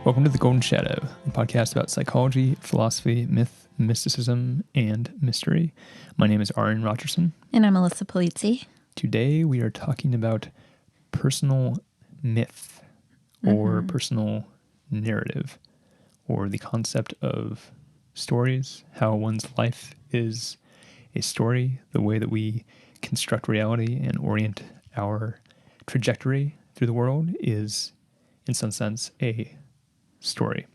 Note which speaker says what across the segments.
Speaker 1: Welcome to The Golden Shadow, a podcast about psychology, philosophy, myth, mysticism, and mystery. My name is Arran Rogerson.
Speaker 2: And I'm Alyssa Polizzi.
Speaker 1: Today we are talking about personal myth or personal narrative, or the concept of stories, how one's life is a story, the way that we construct reality and orient our trajectory through the world is, in some sense, a story.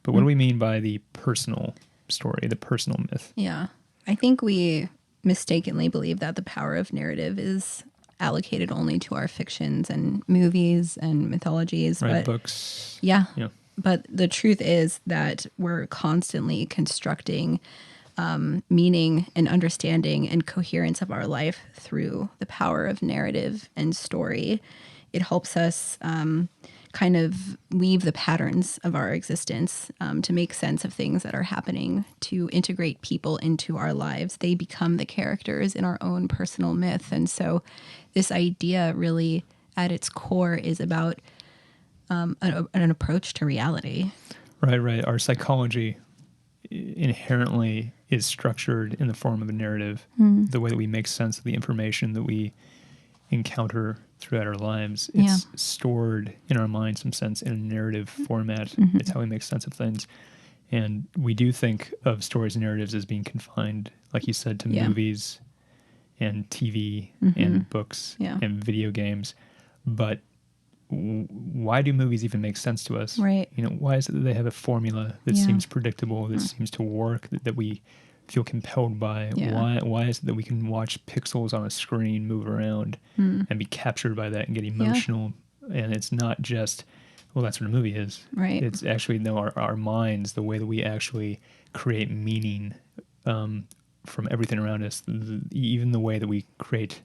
Speaker 1: But what do we mean by the personal story, the personal myth?
Speaker 2: Yeah. I think we mistakenly believe that the power of narrative is allocated only to our fictions and movies and mythologies.
Speaker 1: Right,
Speaker 2: but
Speaker 1: books.
Speaker 2: Yeah.
Speaker 1: Yeah.
Speaker 2: But the truth is that we're constantly constructing meaning and understanding and coherence of our life through the power of narrative and story. It helps us kind of weave the patterns of our existence to make sense of things that are happening, to integrate people into our lives. They become the characters in our own personal myth. And so this idea really at its core is about an approach to reality.
Speaker 1: Right. Our psychology inherently is structured in the form of a narrative. The way that we make sense of the information that we encounter throughout our lives, it's stored in our mind, some sense, in a narrative format. It's how we make sense of things. And we do think of stories and narratives as being confined, like you said, to movies and TV and books and video games. But why do movies even make sense to us?
Speaker 2: Right.
Speaker 1: You know, why is it that they have a formula that seems predictable, that seems to work, that we feel compelled by? Why is it that we can watch pixels on a screen move around and be captured by that and get emotional? And it's not just, well, that's what a movie is.
Speaker 2: Right.
Speaker 1: It's actually our minds, the way that we actually create meaning from everything around us, even the way that we create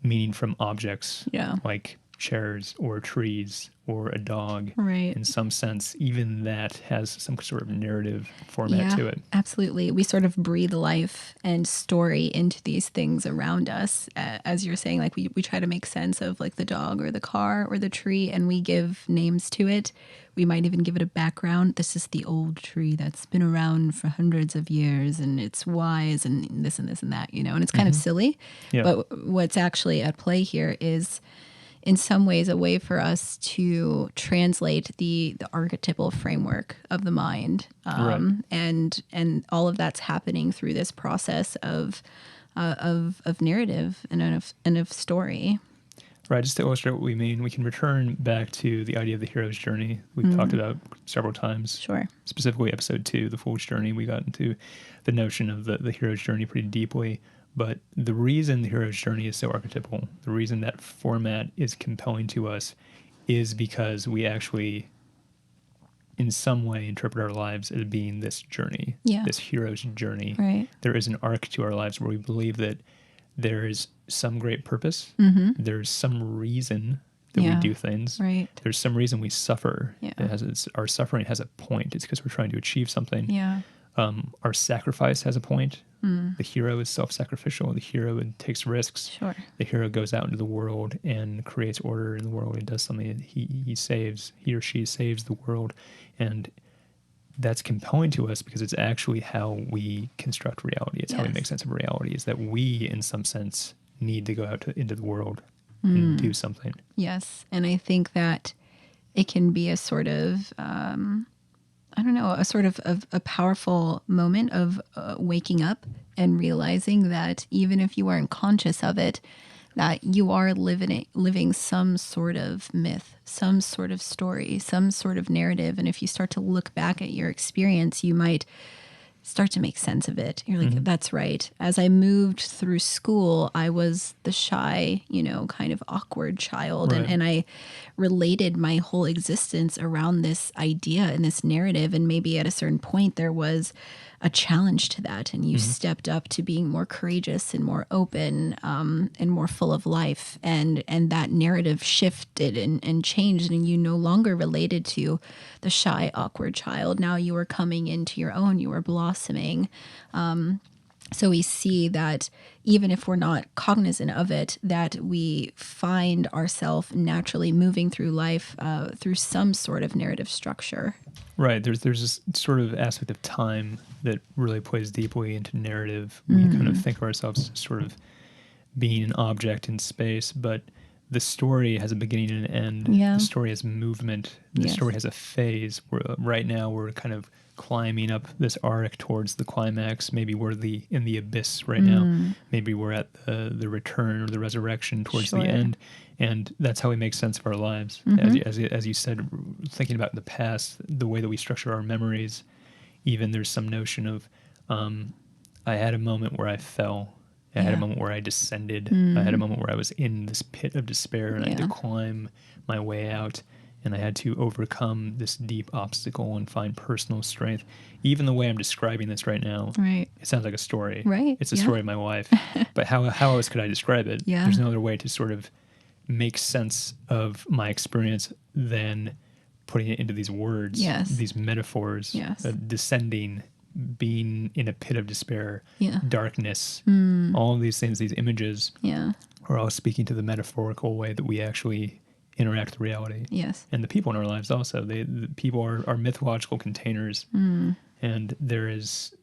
Speaker 1: meaning from objects like chairs or trees or a dog.
Speaker 2: Right.
Speaker 1: In some sense, even that has some sort of narrative format to it.
Speaker 2: Absolutely. We sort of breathe life and story into these things around us. As you're saying, like we try to make sense of like the dog or the car or the tree, and we give names to it. We might even give it a background. This is the old tree that's been around for hundreds of years, and it's wise, and this and this and that, and it's kind of silly.
Speaker 1: Yeah.
Speaker 2: But what's actually at play here is, in some ways, a way for us to translate the archetypal framework of the mind, and all of that's happening through this process of narrative and of story.
Speaker 1: Right. Just to illustrate what we mean, we can return back to the idea of the hero's journey. We've talked about several times.
Speaker 2: Sure.
Speaker 1: Specifically, episode 2, the fool's journey. We got into the notion of the hero's journey pretty deeply. But the reason the hero's journey is so archetypal, the reason that format is compelling to us, is because we actually, in some way, interpret our lives as being this journey, this hero's journey.
Speaker 2: Right.
Speaker 1: There is an arc to our lives where we believe that there is some great purpose. There's some reason that we do things.
Speaker 2: Right.
Speaker 1: There's some reason we suffer.
Speaker 2: Yeah.
Speaker 1: Our suffering has a point. It's because we're trying to achieve something.
Speaker 2: Yeah.
Speaker 1: Our sacrifice has a point. The hero is self-sacrificial. The hero takes risks.
Speaker 2: Sure.
Speaker 1: The hero goes out into the world and creates order in the world. He does something. He or she saves the world. And that's compelling to us because it's actually how we construct reality. It's how we make sense of reality, is that we, in some sense, need to go out into the world and do something.
Speaker 2: Yes. And I think that it can be a sort of a powerful moment of waking up and realizing that even if you aren't conscious of it, that you are living some sort of myth, some sort of story, some sort of narrative. And if you start to look back at your experience, you might start to make sense of it. You're like, that's right. As I moved through school, I was the shy, kind of awkward child.
Speaker 1: Right.
Speaker 2: And I related my whole existence around this idea and this narrative. And maybe at a certain point there was a challenge to that, and you stepped up to being more courageous and more open and more full of life, and that narrative shifted and changed, and you no longer related to the shy, awkward child. Now you were coming into your own, you were blossoming. So we see that even if we're not cognizant of it, that we find ourselves naturally moving through life through some sort of narrative structure.
Speaker 1: Right. There's this sort of aspect of time that really plays deeply into narrative. We kind of think of ourselves as sort of being an object in space, but the story has a beginning and an end.
Speaker 2: Yeah.
Speaker 1: The story has movement. The
Speaker 2: Yes.
Speaker 1: story has a phase. Right now we're kind of climbing up this arc towards the climax. Maybe we're in the abyss right now. Maybe we're at the return or the resurrection towards the
Speaker 2: Sure.
Speaker 1: end. And that's how we make sense of our lives. As you said, thinking about the past, the way that we structure our memories, even there's some notion of, I had a moment where I fell. I had a moment where I descended. I had a moment where I was in this pit of despair and I had to climb my way out, and I had to overcome this deep obstacle and find personal strength. Even the way I'm describing this right now,
Speaker 2: Right.
Speaker 1: it sounds like a story.
Speaker 2: Right.
Speaker 1: It's a story of my life. But how else could I describe it?
Speaker 2: Yeah.
Speaker 1: There's no other way to sort of make sense of my experience than putting it into these words,
Speaker 2: Yes.
Speaker 1: these metaphors,
Speaker 2: Yes.
Speaker 1: descending, being in a pit of despair,
Speaker 2: Yeah.
Speaker 1: darkness, all of these things, these images
Speaker 2: Yeah.
Speaker 1: are all speaking to the metaphorical way that we actually interact with reality.
Speaker 2: Yes.
Speaker 1: And the people in our lives also. The people are mythological containers, and there is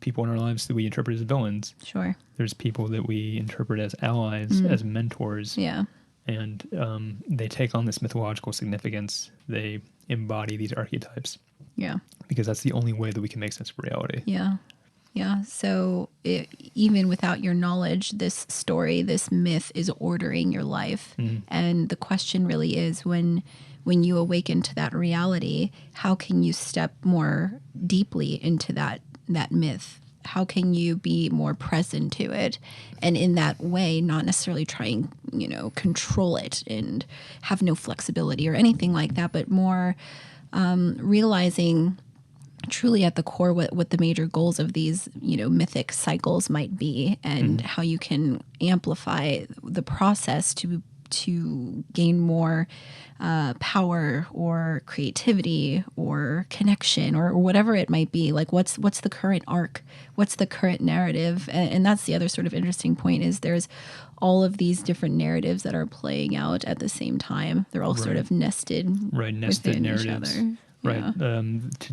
Speaker 1: people in our lives that we interpret as villains.
Speaker 2: Sure.
Speaker 1: There's people that we interpret as allies, as mentors,
Speaker 2: Yeah.
Speaker 1: and they take on this mythological significance. They embody these archetypes
Speaker 2: Yeah.
Speaker 1: because that's the only way that we can make sense of reality.
Speaker 2: Yeah. Yeah. So even without your knowledge, this story, this myth is ordering your life. And the question really is when you awaken to that reality, how can you step more deeply into that myth? How can you be more present to it? And in that way, not necessarily trying, control it and have no flexibility or anything like that, but more realizing truly at the core what the major goals of these mythic cycles might be, and how you can amplify the process to gain more power or creativity or connection or whatever it might be. Like what's the current arc, what's the current narrative, and that's the other sort of interesting point is there's all of these different narratives that are playing out at the same time. They're all sort of nested within
Speaker 1: narratives.
Speaker 2: each other.
Speaker 1: Right.
Speaker 2: Yeah.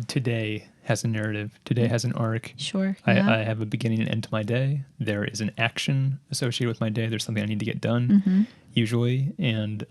Speaker 1: Today has a narrative. Today has an arc.
Speaker 2: Sure.
Speaker 1: I
Speaker 2: Yeah.
Speaker 1: have a beginning and end to my day. There is an action associated with my day. There's something I need to get done, usually. And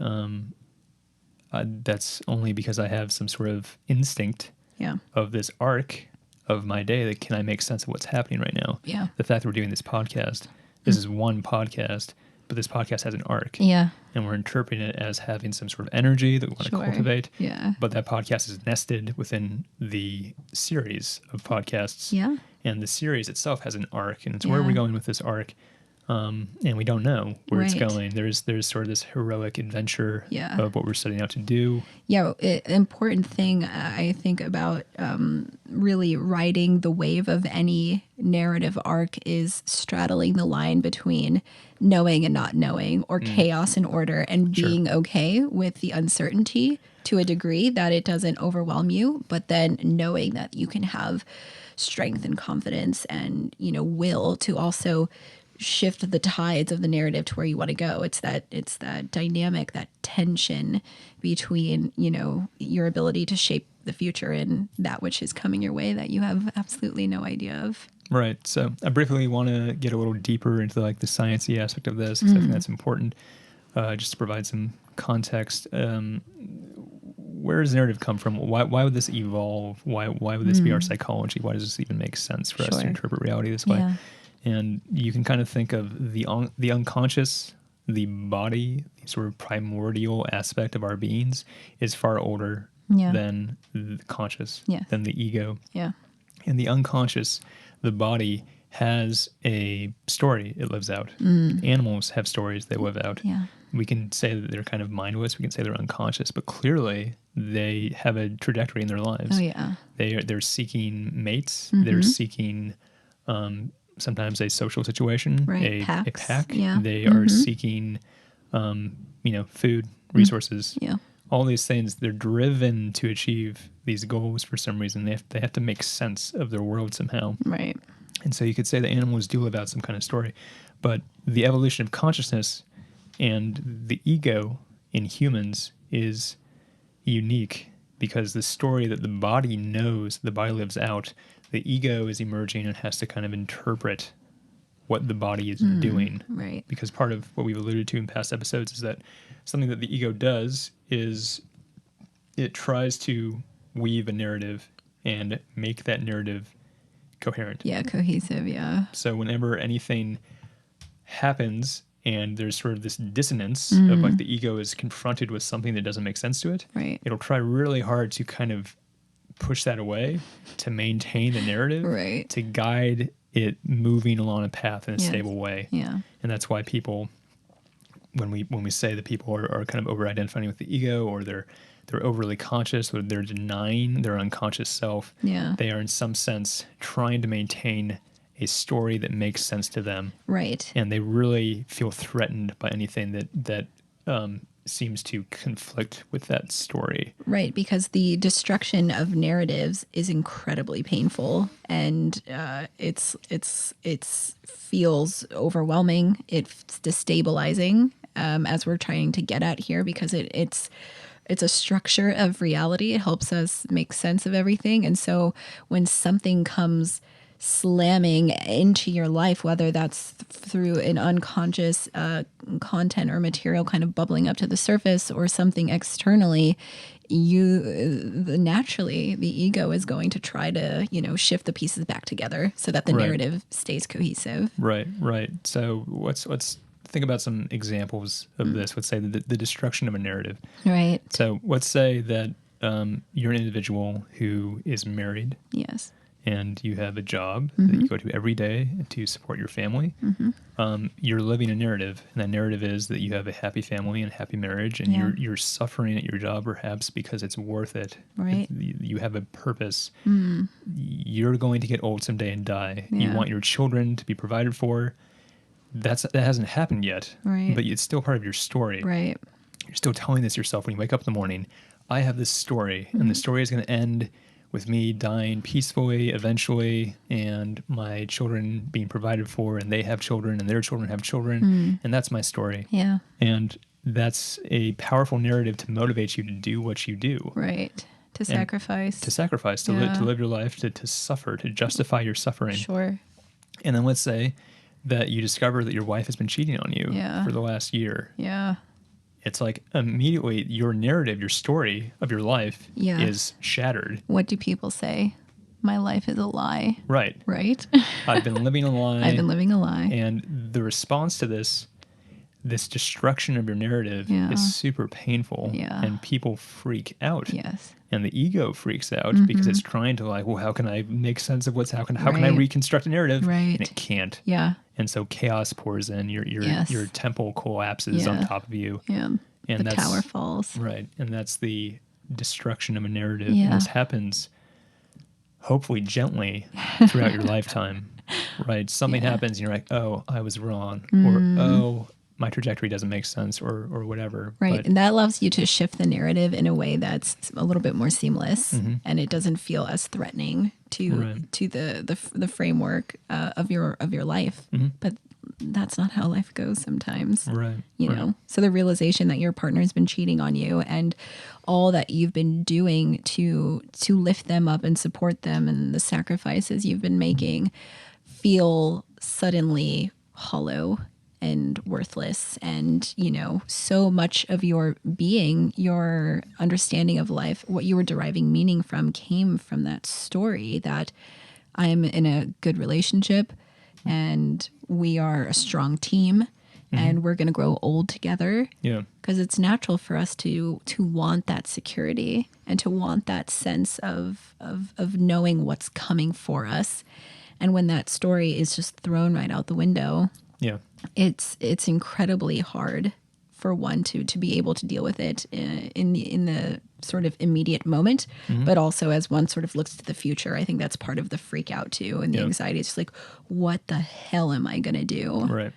Speaker 1: that's only because I have some sort of instinct
Speaker 2: Yeah.
Speaker 1: of this arc of my day. That can I make sense of what's happening right now?
Speaker 2: Yeah.
Speaker 1: The fact that we're doing this podcast, this is one podcast, but this podcast has an arc.
Speaker 2: Yeah.
Speaker 1: And we're interpreting it as having some sort of energy that we want to cultivate.
Speaker 2: Yeah.
Speaker 1: But that podcast is nested within the series of podcasts.
Speaker 2: Yeah.
Speaker 1: And the series itself has an arc. And it's where are we
Speaker 2: Yeah.
Speaker 1: going with this arc? And we don't know where it's
Speaker 2: Right.
Speaker 1: going. There's sort of this heroic adventure
Speaker 2: Yeah.
Speaker 1: of what we're setting out to do.
Speaker 2: Yeah, important thing I think about really riding the wave of any narrative arc is straddling the line between knowing and not knowing, or chaos and order, and
Speaker 1: Sure.
Speaker 2: being okay with the uncertainty to a degree that it doesn't overwhelm you, but then knowing that you can have strength and confidence and will to also shift the tides of the narrative to where you want to go. It's that dynamic, that tension between, your ability to shape the future and that which is coming your way that you have absolutely no idea of.
Speaker 1: Right. So I briefly want to get a little deeper into like the sciencey aspect of this, because I think that's important, just to provide some context. Where does narrative come from? Why would this evolve? Why would this be our psychology? Why does this even make sense for us to
Speaker 2: Sure.
Speaker 1: interpret reality this way?
Speaker 2: Yeah.
Speaker 1: And you can kind of think of the unconscious, the body, the sort of primordial aspect of our beings is far older
Speaker 2: Yeah.
Speaker 1: than the conscious,
Speaker 2: Yeah.
Speaker 1: than the ego.
Speaker 2: Yeah.
Speaker 1: And the unconscious, the body, has a story it lives out. Animals have stories they live out.
Speaker 2: Yeah.
Speaker 1: We can say that they're kind of mindless. We can say they're unconscious, but clearly they have a trajectory in their lives.
Speaker 2: Oh yeah.
Speaker 1: They're seeking mates. They're seeking sometimes a social situation,
Speaker 2: Right,
Speaker 1: a
Speaker 2: packs.
Speaker 1: pack.
Speaker 2: Yeah.
Speaker 1: They are seeking, food, resources.
Speaker 2: Yeah.
Speaker 1: All these things. They're driven to achieve these goals for some reason. They have to make sense of their world somehow.
Speaker 2: Right.
Speaker 1: And so you could say the animals do live out some kind of story, but the evolution of consciousness and the ego in humans is unique because the story that the body knows, the body lives out, the ego is emerging and has to kind of interpret what the body is doing.
Speaker 2: Right.
Speaker 1: Because part of what we've alluded to in past episodes is that something that the ego does is it tries to weave a narrative and make that narrative coherent.
Speaker 2: Yeah, cohesive, yeah.
Speaker 1: So whenever anything happens and there's sort of this dissonance of like the ego is confronted with something that doesn't make sense to it,
Speaker 2: Right.
Speaker 1: it'll try really hard to kind of push that away to maintain the narrative,
Speaker 2: Right.
Speaker 1: to guide it moving along a path in a
Speaker 2: Yes.
Speaker 1: stable way.
Speaker 2: Yeah.
Speaker 1: And that's why people, when we say that people are kind of over-identifying with the ego, or they're overly conscious, or they're denying their unconscious self,
Speaker 2: Yeah.
Speaker 1: they are in some sense trying to maintain a story that makes sense to them.
Speaker 2: Right.
Speaker 1: And they really feel threatened by anything that seems to conflict with that story.
Speaker 2: Right, because the destruction of narratives is incredibly painful, and it's feels overwhelming. It's destabilizing, as we're trying to get at here, because it's a structure of reality. It helps us make sense of everything, and so when something comes slamming into your life, whether that's through an unconscious content or material kind of bubbling up to the surface, or something externally, naturally the ego is going to try to shift the pieces back together so that the
Speaker 1: Right.
Speaker 2: narrative stays cohesive.
Speaker 1: Right. So let's think about some examples of this. Let's say the destruction of a narrative.
Speaker 2: Right.
Speaker 1: So let's say that you're an individual who is married
Speaker 2: Yes.
Speaker 1: and you have a job that you go to every day to support your family. You're living a narrative, and that narrative is that you have a happy family and happy marriage, and
Speaker 2: Yeah.
Speaker 1: you're suffering at your job perhaps because it's worth it.
Speaker 2: Right.
Speaker 1: You have a purpose. You're going to get old someday and die. You
Speaker 2: Yeah.
Speaker 1: want your children to be provided for. That hasn't happened yet,
Speaker 2: Right.
Speaker 1: but it's still part of your story.
Speaker 2: Right.
Speaker 1: You're still telling this yourself when you wake up in the morning. I have this story, and the story is going to end with me dying peacefully eventually, and my children being provided for, and they have children, and their children have children, and that's my story.
Speaker 2: Yeah.
Speaker 1: And that's a powerful narrative to motivate you to do what you do,
Speaker 2: Right. To sacrifice.
Speaker 1: to
Speaker 2: Yeah.
Speaker 1: live your life, to suffer, to justify your suffering.
Speaker 2: Sure.
Speaker 1: And then let's say that you discover that your wife has been cheating on you
Speaker 2: Yeah.
Speaker 1: for the last year.
Speaker 2: Yeah.
Speaker 1: It's like immediately your narrative, your story of your life
Speaker 2: Yeah.
Speaker 1: is shattered.
Speaker 2: What do people say? My life is a lie.
Speaker 1: Right.
Speaker 2: Right?
Speaker 1: I've been living a lie.
Speaker 2: I've been living a lie.
Speaker 1: And the response to this destruction of your narrative
Speaker 2: Yeah.
Speaker 1: is super painful.
Speaker 2: Yeah.
Speaker 1: And people freak out.
Speaker 2: Yes.
Speaker 1: And the ego freaks out because it's trying to like, well, how can I make sense of how can I
Speaker 2: Right.
Speaker 1: reconstruct a narrative?
Speaker 2: Right.
Speaker 1: And it can't.
Speaker 2: Yeah.
Speaker 1: And so chaos pours in.
Speaker 2: Yes.
Speaker 1: Your temple collapses on
Speaker 2: Yeah.
Speaker 1: top of you.
Speaker 2: Yeah.
Speaker 1: And
Speaker 2: The
Speaker 1: that's
Speaker 2: tower falls.
Speaker 1: right. And that's the destruction of a narrative.
Speaker 2: Yeah.
Speaker 1: And this happens hopefully gently throughout your lifetime. Right. Something
Speaker 2: Yeah.
Speaker 1: happens and you're like, oh, I was wrong. Or oh, my trajectory doesn't make sense, or whatever.
Speaker 2: Right.
Speaker 1: But
Speaker 2: And that allows you to shift the narrative in a way that's a little bit more seamless, and it doesn't feel as threatening to
Speaker 1: Right.
Speaker 2: to the framework of your life. But that's not how life goes sometimes.
Speaker 1: right.
Speaker 2: You
Speaker 1: right.
Speaker 2: know, so the realization that your partner's been cheating on you, and all that you've been doing to lift them up and support them, and the sacrifices you've been making, feel suddenly hollow and worthless. And so much of your being, your understanding of life, what you were deriving meaning from, came from that story that I'm in a good relationship and we are a strong team and we're going to grow old together.
Speaker 1: Yeah.
Speaker 2: Because it's natural for us to want that security and to want that sense of knowing what's coming for us. And when that story is just thrown right out the window,
Speaker 1: Yeah.
Speaker 2: it's incredibly hard for one to be able to deal with it in the sort of immediate moment, but also as one sort of looks to the future. I think that's part of the freak out too, and the
Speaker 1: Yeah.
Speaker 2: anxiety. It's just like, what the hell am I going to do?
Speaker 1: Right.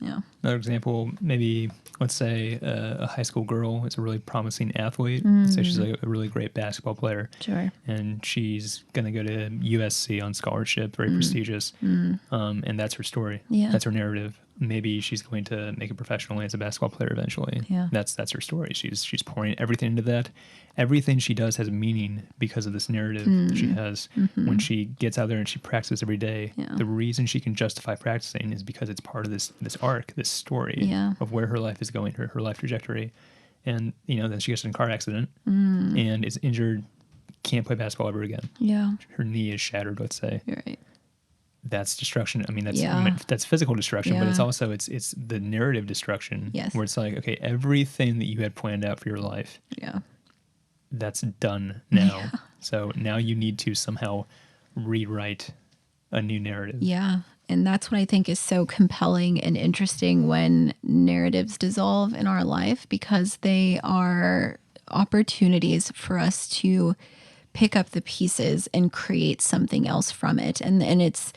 Speaker 2: Yeah.
Speaker 1: Another example, maybe let's say a high school girl is a really promising athlete. Let's say she's a really great basketball player.
Speaker 2: Sure.
Speaker 1: And she's going to go to USC on scholarship, very prestigious. And that's her story.
Speaker 2: Yeah.
Speaker 1: That's her narrative. Maybe she's going to make it professionally as a basketball player eventually.
Speaker 2: Yeah.
Speaker 1: That's her story. She's pouring everything into that. Everything she does has meaning because of this narrative that she has. When she gets out there and she practices every day, the reason she can justify practicing is because it's part of this arc, this story of where her life is going, her life trajectory. And, then she gets in a car accident and is injured, can't play basketball ever again.
Speaker 2: Yeah.
Speaker 1: Her knee is shattered, let's say.
Speaker 2: You're right.
Speaker 1: That's destruction. I mean, that's physical destruction, but it's also it's the narrative destruction where it's like, okay, everything that you had planned out for your life, that's done now. Yeah. So now you need to somehow rewrite a new narrative.
Speaker 2: Yeah. And that's what I think is so compelling and interesting when narratives dissolve in our life, because they are opportunities for us to pick up the pieces and create something else from it. And it's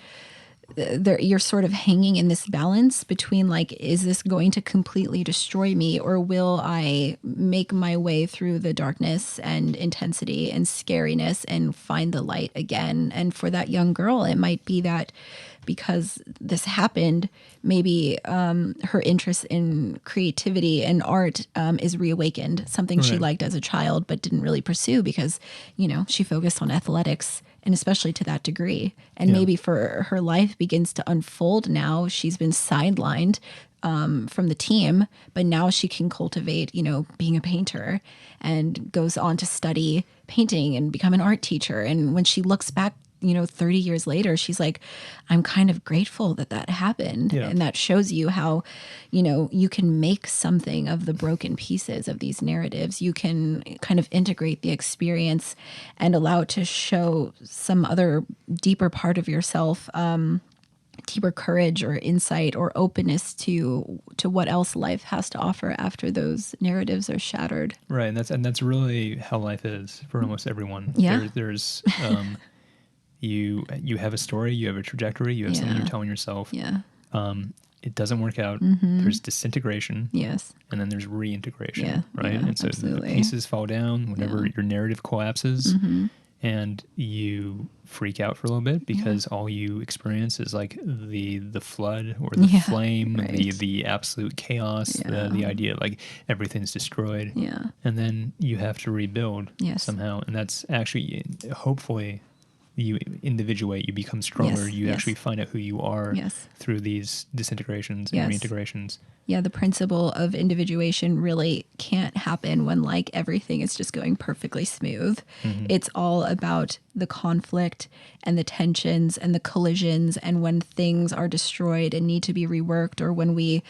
Speaker 2: there, you're sort of hanging in this balance between like, is this going to completely destroy me, or will I make my way through the darkness and intensity and scariness and find the light again? And for that young girl, it might be that because this happened, maybe her interest in creativity and art is reawakened, something she liked as a child but didn't really pursue because, she focused on athletics, and especially to that degree. And maybe for her life begins to unfold now. She's been sidelined from the team, but now she can cultivate, being a painter, and goes on to study painting and become an art teacher. And when she looks back, 30 years later, she's like, I'm kind of grateful that happened. Yeah. And that shows you how, you can make something of the broken pieces of these narratives. You can kind of integrate the experience and allow it to show some other deeper part of yourself, deeper courage or insight or openness to what else life has to offer after those narratives are shattered.
Speaker 1: Right. And that's really how life is for almost everyone.
Speaker 2: Yeah.
Speaker 1: There's you have a story, you have a trajectory, you have something you're telling yourself.
Speaker 2: Yeah.
Speaker 1: It doesn't work out. There's disintegration.
Speaker 2: Yes.
Speaker 1: And then there's reintegration.
Speaker 2: Yeah.
Speaker 1: Right.
Speaker 2: Yeah,
Speaker 1: and so
Speaker 2: absolutely.
Speaker 1: the pieces fall down whenever your narrative collapses, and you freak out for a little bit because all you experience is like the flood or the flame, the absolute chaos, the idea like everything's destroyed.
Speaker 2: Yeah.
Speaker 1: And then you have to rebuild somehow. And that's actually, hopefully, you individuate, you become stronger, you actually find out who you are through these disintegrations and reintegrations.
Speaker 2: Yeah, the principle of individuation really can't happen when like everything is just going perfectly smooth. It's all about the conflict and the tensions and the collisions, and when things are destroyed and need to be reworked, or when we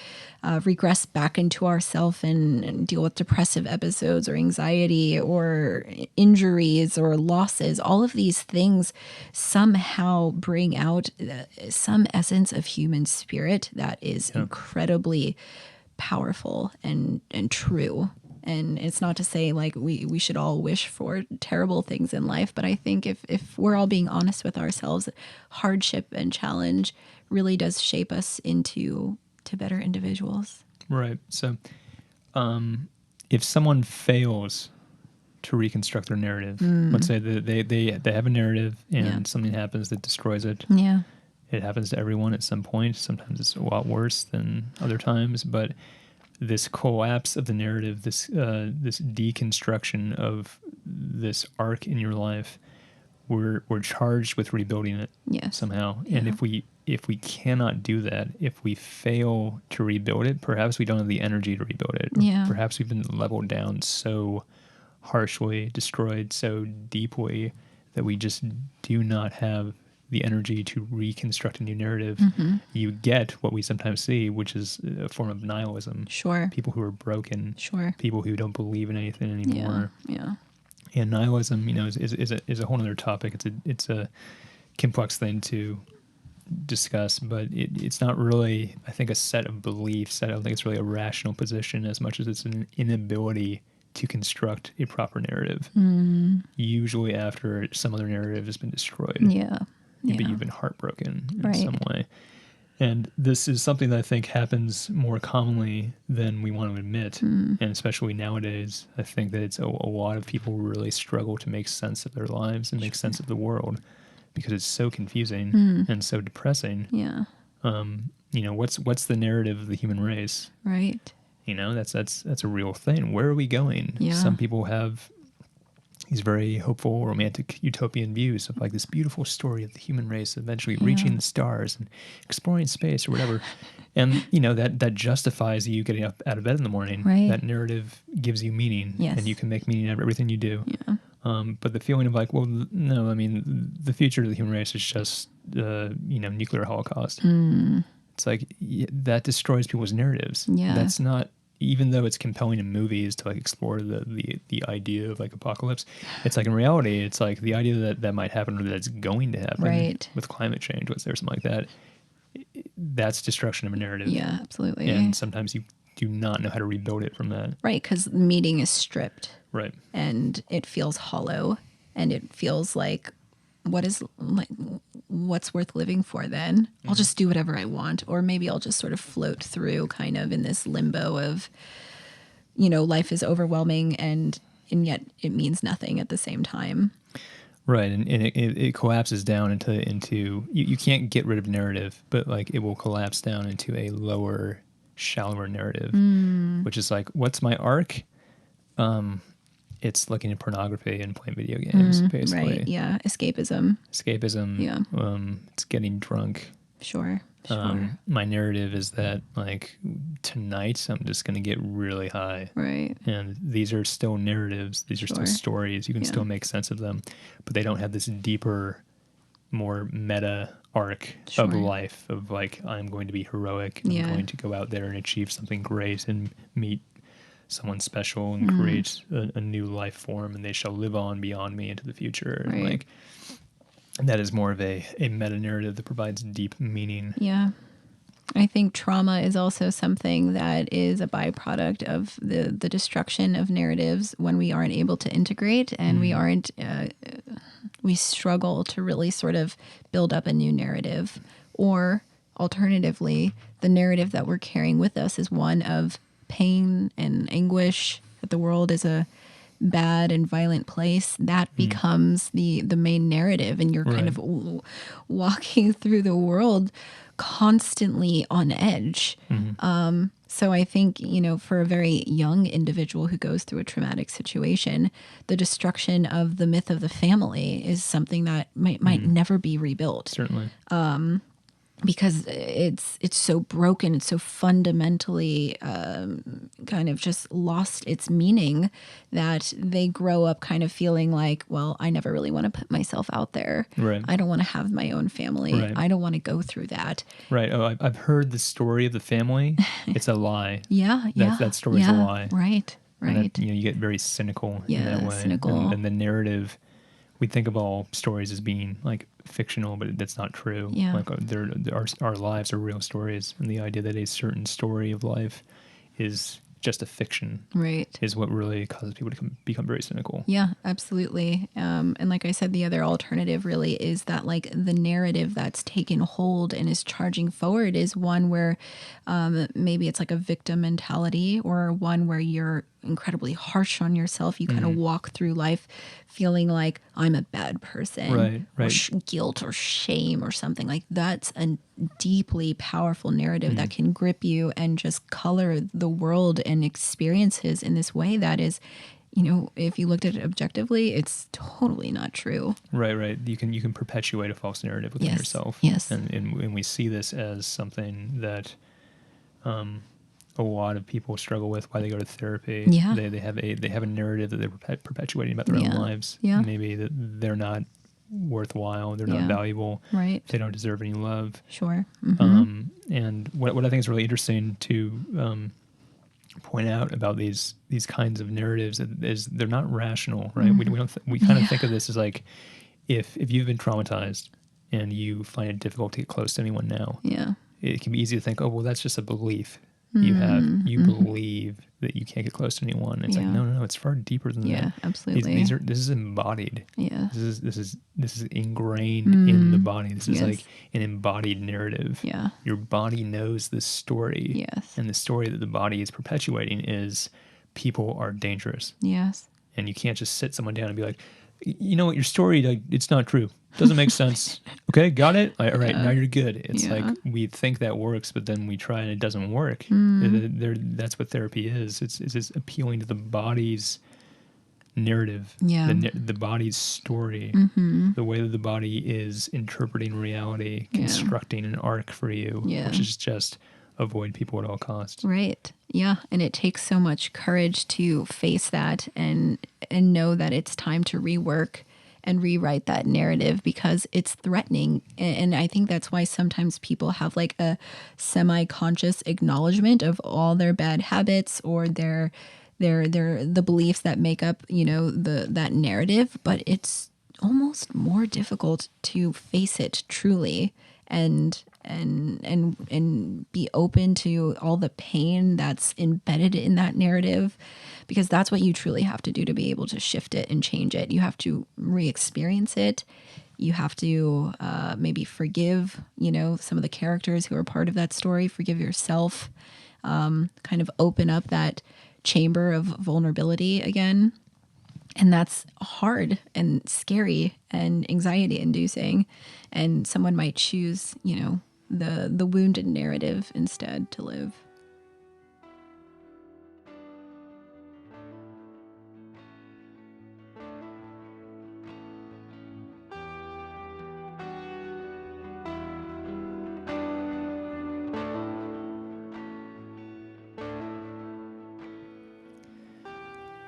Speaker 2: regress back into ourselves and deal with depressive episodes or anxiety or injuries or losses. All of these things somehow bring out some essence of human spirit that is incredibly powerful and true. And it's not to say like we should all wish for terrible things in life, but I think if we're all being honest with ourselves, hardship and challenge really does shape us into better individuals.
Speaker 1: Right. So if someone fails to reconstruct their narrative, let's say they have a narrative and something happens that destroys it.
Speaker 2: Yeah.
Speaker 1: It happens to everyone at some point. Sometimes it's a lot worse than other times, but this collapse of the narrative, this deconstruction of this arc in your life, we're charged with rebuilding it somehow. Yeah. And if we cannot do that, if we fail to rebuild it, perhaps we don't have the energy to rebuild it.
Speaker 2: Yeah.
Speaker 1: Perhaps we've been leveled down so harshly, destroyed so deeply that we just do not have the energy to reconstruct a new narrative. You get what we sometimes see, which is a form of nihilism.
Speaker 2: Sure.
Speaker 1: People who are broken.
Speaker 2: Sure.
Speaker 1: People who don't believe in anything anymore.
Speaker 2: Yeah.
Speaker 1: And nihilism, is a whole other topic. It's a complex thing to discuss, but it's not really, I think, a set of beliefs. I don't think it's really a rational position as much as it's an inability to construct a proper narrative. Usually after some other narrative has been destroyed.
Speaker 2: Yeah.
Speaker 1: But you've been heartbroken in some way. And this is something that I think happens more commonly than we want to admit. And especially nowadays, I think that it's a lot of people really struggle to make sense of their lives and make sense of the world because it's so confusing and so depressing.
Speaker 2: Yeah.
Speaker 1: What's the narrative of the human race?
Speaker 2: Right.
Speaker 1: That's a real thing. Where are we going?
Speaker 2: Yeah.
Speaker 1: Some people have these very hopeful, romantic, utopian views of like this beautiful story of the human race eventually reaching the stars and exploring space or whatever. And, that justifies you getting up out of bed in the morning.
Speaker 2: Right.
Speaker 1: That narrative gives you meaning.
Speaker 2: Yes.
Speaker 1: And you can make meaning out of everything you do.
Speaker 2: Yeah.
Speaker 1: But the feeling of like, well, no, I mean, the future of the human race is just, nuclear holocaust. It's like, that destroys people's narratives.
Speaker 2: Yeah.
Speaker 1: That's not, even though it's compelling in movies to like explore the idea of like apocalypse, it's like in reality, it's like the idea that might happen or that's going to happen
Speaker 2: Right.
Speaker 1: with climate change, or something like that. That's destruction of a narrative.
Speaker 2: Yeah, absolutely.
Speaker 1: And sometimes you do not know how to rebuild it from that.
Speaker 2: Right, because meaning is stripped.
Speaker 1: Right.
Speaker 2: And it feels hollow, and it feels like, what's worth living for then? I'll just do whatever I want, or maybe I'll just sort of float through kind of in this limbo of, life is overwhelming and yet it means nothing at the same time.
Speaker 1: Right, and it collapses down into you can't get rid of narrative, but like it will collapse down into a lower, shallower narrative, which is like, what's my arc? It's looking at pornography and playing video games, basically.
Speaker 2: Right, yeah, escapism.
Speaker 1: Yeah. It's getting drunk.
Speaker 2: Sure.
Speaker 1: My narrative is that like tonight I'm just going to get really high.
Speaker 2: Right.
Speaker 1: And these are still narratives. These are still stories. You can still make sense of them, but they don't have this deeper, more meta arc of life of like, I'm going to be heroic and I'm going to go out there and achieve something great and meet someone special and create a new life form, and they shall live on beyond me into the future.
Speaker 2: Right.
Speaker 1: And like, that is more of a meta narrative that provides deep meaning.
Speaker 2: Yeah. I think trauma is also something that is a byproduct of the destruction of narratives when we aren't able to integrate and we struggle to really sort of build up a new narrative. Or alternatively, the narrative that we're carrying with us is one of pain and anguish, that the world is a bad and violent place. That becomes the main narrative, and you're kind of walking through the world constantly on edge. So I think, for a very young individual who goes through a traumatic situation, the destruction of the myth of the family is something that might never be rebuilt.
Speaker 1: Certainly.
Speaker 2: Because it's so broken, it's so fundamentally kind of just lost its meaning that they grow up kind of feeling like, well, I never really want to put myself out there.
Speaker 1: Right.
Speaker 2: I don't want to have my own family.
Speaker 1: Right.
Speaker 2: I don't want to go through that.
Speaker 1: Right. Oh, I've heard the story of the family. It's a lie.
Speaker 2: That
Speaker 1: story's a lie.
Speaker 2: Right.
Speaker 1: And that, you get very cynical in that way.
Speaker 2: Cynical.
Speaker 1: And the narrative, we think of all stories as being like fictional, but that's not true.
Speaker 2: Yeah.
Speaker 1: Like our lives are real stories, and the idea that a certain story of life is just a fiction,
Speaker 2: right,
Speaker 1: is what really causes people to become very cynical.
Speaker 2: Yeah, absolutely. And like I said, the other alternative really is that like the narrative that's taken hold and is charging forward is one where maybe it's like a victim mentality, or one where you're incredibly harsh on yourself. You kind of walk through life feeling like I'm a bad person,
Speaker 1: right.
Speaker 2: or guilt or shame or something. Like that's a deeply powerful narrative that can grip you and just color the world and experiences in this way that is, if you looked at it objectively, it's totally not true.
Speaker 1: Right. You can perpetuate a false narrative within yourself.
Speaker 2: Yes.
Speaker 1: And we see this as something that a lot of people struggle with, why they go to therapy.
Speaker 2: Yeah.
Speaker 1: They have a narrative that they're perpetuating about their own lives.
Speaker 2: Yeah.
Speaker 1: Maybe that they're not worthwhile, they're not valuable.
Speaker 2: Right.
Speaker 1: They don't deserve any love.
Speaker 2: Sure.
Speaker 1: And what I think is really interesting to point out about these kinds of narratives is they're not rational, right? We kind of think of this as like, if you've been traumatized and you find it difficult to get close to anyone now,
Speaker 2: Yeah.
Speaker 1: it can be easy to think, oh, well, that's just a belief. You believe that you can't get close to anyone. It's like, no, it's far deeper than that.
Speaker 2: Yeah, absolutely.
Speaker 1: This is embodied.
Speaker 2: Yeah.
Speaker 1: This is ingrained in the body. This is
Speaker 2: Yes.
Speaker 1: like an embodied narrative.
Speaker 2: Yeah.
Speaker 1: Your body knows the story.
Speaker 2: Yes.
Speaker 1: And the story that the body is perpetuating is people are dangerous.
Speaker 2: Yes.
Speaker 1: And you can't just sit someone down and be like, you know what, your story, like, it's not true. Doesn't make sense. Okay, got it? All right, now you're good. It's like we think that works, but then we try and it doesn't work. That's what therapy is. It's just appealing to the body's narrative, the body's story, the way that the body is interpreting reality, constructing an arc for you, which is just avoid people at all costs.
Speaker 2: Right. Yeah. And it takes so much courage to face that and know that it's time to rework and rewrite that narrative because it's threatening. And I think that's why sometimes people have like a semi-conscious acknowledgement of all their bad habits or the beliefs that make up, that narrative, but it's almost more difficult to face it truly and be open to all the pain that's embedded in that narrative, because that's what you truly have to do to be able to shift it and change it. You have to re-experience it. You have to maybe forgive, some of the characters who are part of that story, forgive yourself, kind of open up that chamber of vulnerability again. And that's hard and scary and anxiety inducing. And someone might choose, the wounded narrative instead to live.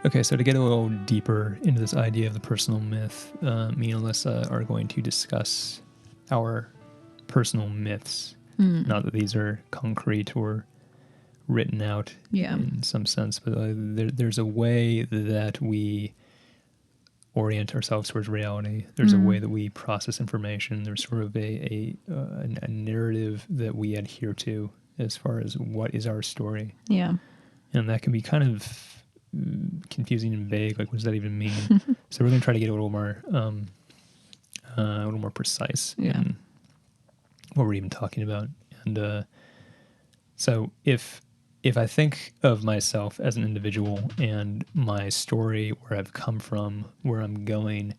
Speaker 1: Okay, so to get a little deeper into this idea of the personal myth, me and Alyssa are going to discuss our personal myths. Not that these are concrete or written out in some sense, but there's a way that we orient ourselves towards reality. There's a way that we process information. There's sort of a narrative that we adhere to as far as what is our story.
Speaker 2: Yeah.
Speaker 1: And that can be kind of confusing and vague. Like, what does that even mean? So we're going to try to get a little more precise in what we're even talking about. And so if I think of myself as an individual and my story, where I've come from, where I'm going,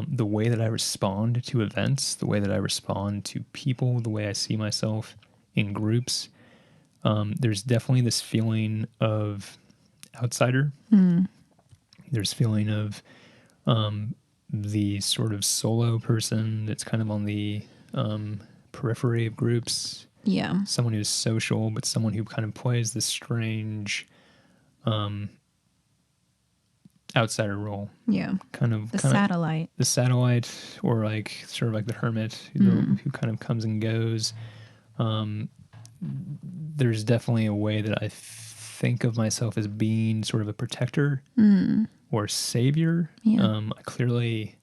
Speaker 1: the way that I respond to events, the way that I respond to people, the way I see myself in groups, there's definitely this feeling of outsider. There's feeling of the sort of solo person that's kind of on the periphery of groups.
Speaker 2: Yeah.
Speaker 1: Someone who's social, but someone who kind of plays this strange outsider role.
Speaker 2: Yeah.
Speaker 1: Kind of
Speaker 2: satellite.
Speaker 1: The satellite, or like sort of like the hermit who kind of comes and goes. There's definitely a way that I think of myself as being sort of a protector or savior. I clearly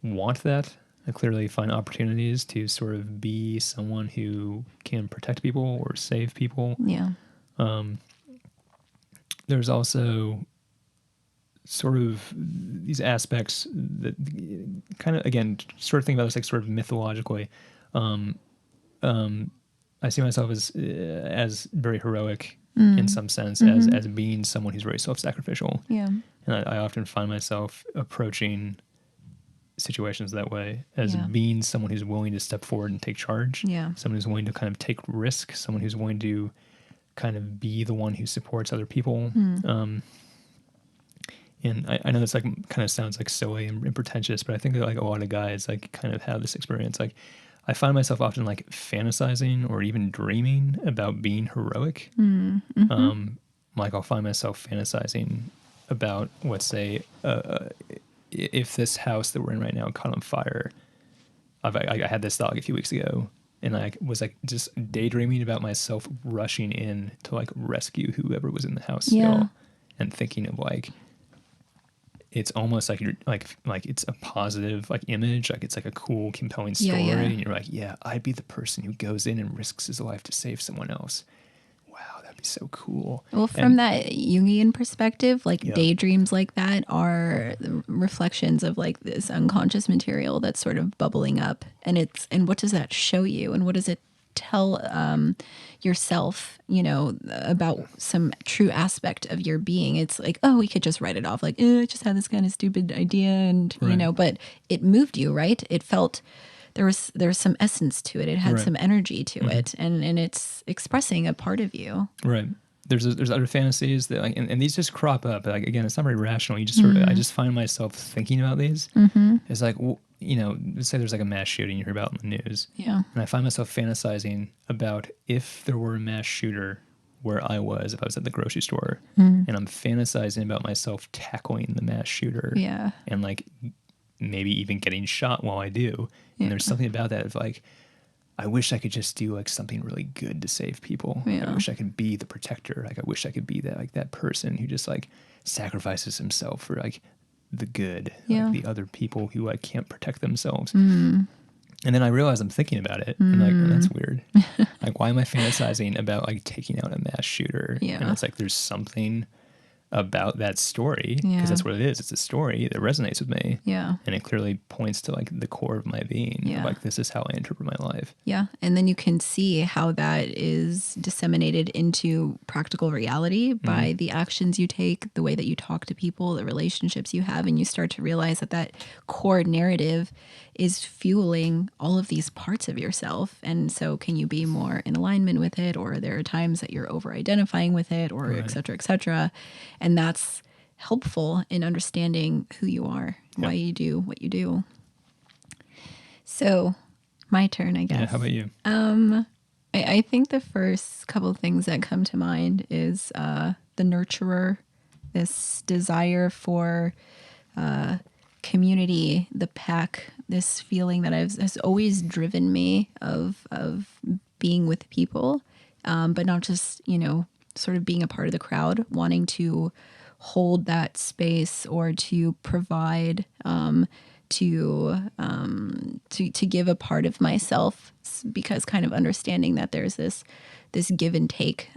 Speaker 1: want that. I clearly find opportunities to sort of be someone who can protect people or save people.
Speaker 2: Yeah.
Speaker 1: There's also sort of these aspects that kind of, again, sort of think about this like sort of mythologically. I see myself as very heroic in some sense, as being someone who's very self-sacrificial.
Speaker 2: Yeah.
Speaker 1: And I often find myself approaching situations that way, as being someone who's willing to step forward and take charge.
Speaker 2: Yeah.
Speaker 1: Someone who's willing to kind of take risk, someone who's willing to kind of be the one who supports other people. And I know that's like kind of sounds like silly and pretentious, but I think that like a lot of guys like kind of have this experience. Like, I find myself often like fantasizing or even dreaming about being heroic. Like, I'll find myself fantasizing about, let's say, if this house that we're in right now caught on fire. I had this thought like a few weeks ago, and I was like just daydreaming about myself rushing in to like rescue whoever was in the house still, and thinking of like, it's almost like you're like it's a positive like image, like it's like a cool, compelling story, and you're like, yeah, I'd be the person who goes in and risks his life to save someone else. be so cool.
Speaker 2: Well, from that Jungian perspective, like
Speaker 1: Yeah.
Speaker 2: daydreams like that are the reflections of like this unconscious material that's sort of bubbling up. And what does that show you? And what does it tell yourself, about some true aspect of your being? It's like, oh, we could just write it off. Like, I just had this kind of stupid idea and,
Speaker 1: Right.
Speaker 2: but it moved you, right? It felt, there was some essence to it. It had
Speaker 1: Right.
Speaker 2: some energy to it, and it's expressing a part of you.
Speaker 1: Right. There's other fantasies that like, and these just crop up. Like again, it's not very rational. You just sort of, I just find myself thinking about these. It's like, let's say there's like a mass shooting you hear about in the news.
Speaker 2: Yeah.
Speaker 1: And I find myself fantasizing about if there were a mass shooter where I was, if I was at the grocery store, and I'm fantasizing about myself tackling the mass shooter.
Speaker 2: Yeah.
Speaker 1: And like maybe even getting shot while I do. And there's something about that of like, I wish I could just do like something really good to save people.
Speaker 2: Yeah.
Speaker 1: I wish I could be the protector. Like I wish I could be that person who just like sacrifices himself for like the good, like the other people who like can't protect themselves. And then I realize I'm thinking about it and like, oh, that's weird. Like, why am I fantasizing about like taking out a mass shooter?
Speaker 2: Yeah.
Speaker 1: And it's like, there's something about that story, because
Speaker 2: Yeah.
Speaker 1: that's what it is. It's a story that resonates with me.
Speaker 2: Yeah.
Speaker 1: And it clearly points to like the core of my being.
Speaker 2: Yeah.
Speaker 1: Like, this is how I interpret my life.
Speaker 2: Yeah. And then you can see how that is disseminated into practical reality by the actions you take, the way that you talk to people, the relationships you have. And you start to realize that core narrative is fueling all of these parts of yourself. And so can you be more in alignment with it? Or there are times that you're over identifying with it, or et cetera, et cetera. And that's helpful in understanding who you are, why you do what you do. So my turn, I guess.
Speaker 1: Yeah, how about you?
Speaker 2: I think the first couple of things that come to mind is the nurturer, this desire for community, the pack, this feeling that has always driven me of being with people, but not just, sort of being a part of the crowd, wanting to hold that space or to provide, to give a part of myself, because kind of understanding that there's this give and take.